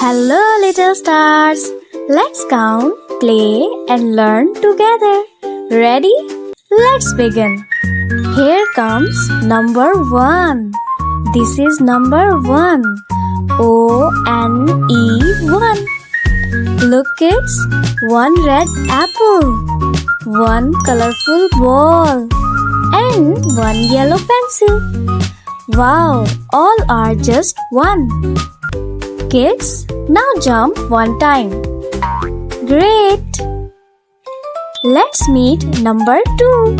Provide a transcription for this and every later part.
Hello little stars. Let's count, play and learn together. Ready? Let's begin. Here comes number 1. This is number 1. O-N-E 1. Look kids, one red apple, one colorful ball and one yellow pencil. Wow, all are just one. Kids, now jump one time. Great! Let's meet number 2.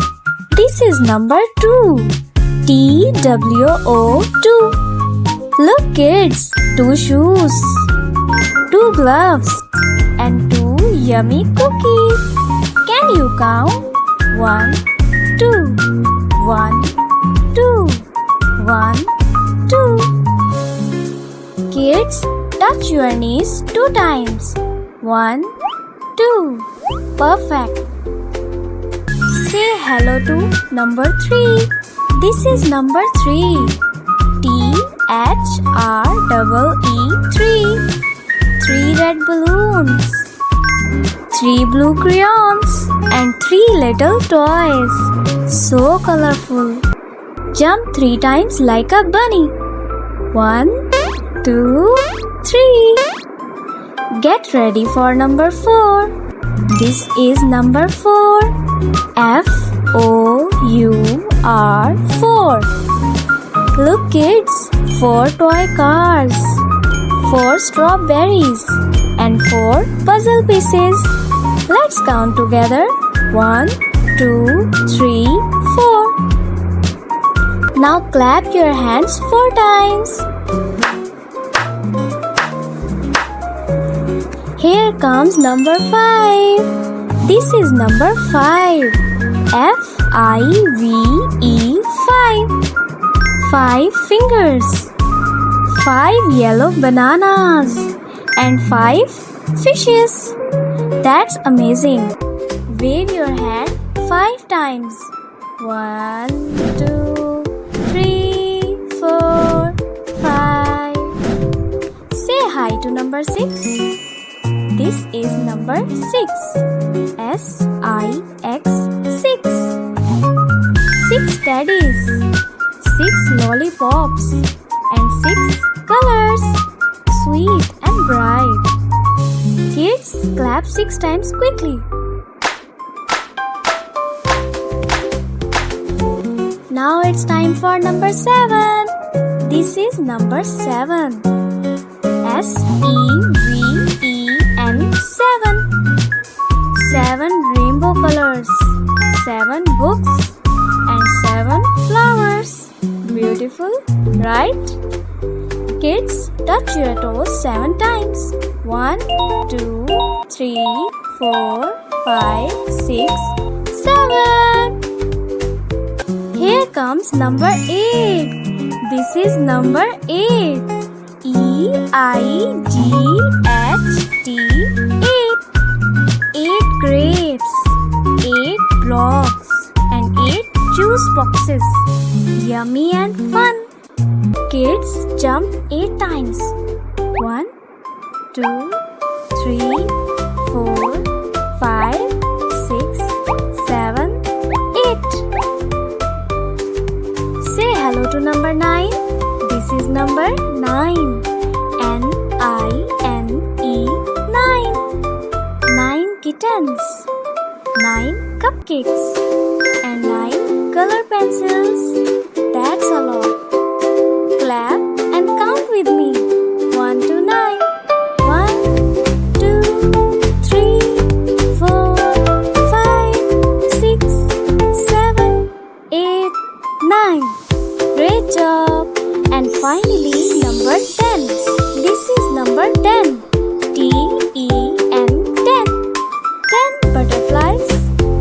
This is number 2. T-W-O 2. Look kids, 2 shoes, 2 gloves and 2 yummy cookies. Can you count? 1, 2, 1, 2, 1, 2. Kids, touch your knees 2 times. 1, 2. Perfect. Say hello to number 3. This is number 3. T-H-R-E-E 3. 3 red balloons, 3 blue crayons and 3 little toys. So colorful. Jump 3 times like a bunny. 1, 2, 3. Get ready for number 4. This is number 4. F-O-U-R 4. Look kids, 4 toy cars, 4 strawberries and 4 puzzle pieces. Let's count together. 1, 2, 3, 4. Now clap your hands 4 times. Here comes number 5. This is number 5. F-I-V-E 5. 5 fingers, 5 yellow bananas and 5 fishes. That's amazing. Wave your hand 5 times. 1, 2, 3, 4, 5. Say hi to number 6. This is number 6. S-I-X 6. 6 teddies, 6 lollipops and 6 colors, sweet and bright. Kids, clap 6 times quickly. Now it's time for number 7. This is number 7. S-E-V-E-N 7. 7 rainbow colors, 7 books and 7 flowers. Beautiful, right? Kids, touch your toes 7 times. 1, 2, 3, 4, 5, 6, 7. Here comes number 8. This is number 8. E-I-G-H-T 8. 8 grapes, 8 blocks and 8 juice boxes. Yummy and fun. Kids, jump 8 times. 1, 2, 3, 4, 5, 6, 7, 8. Say hello to number 9. This is number 9. N-I-N-E 9. 9 kittens, 9 cupcakes and 9 color pencils. That's a lot. Clap and count with me. 1 to 9. 1, 2, 3, 4, 5, 6, 7, 8, 9. Great job. And finally number 10. This is number 10. T-E-N 10. 10 butterflies,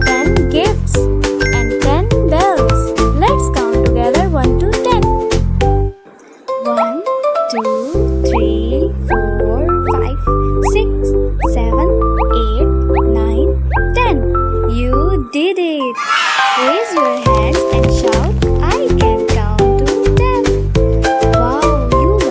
10 gifts and 10 bells. Let's count together 1 to 10. 1, 2,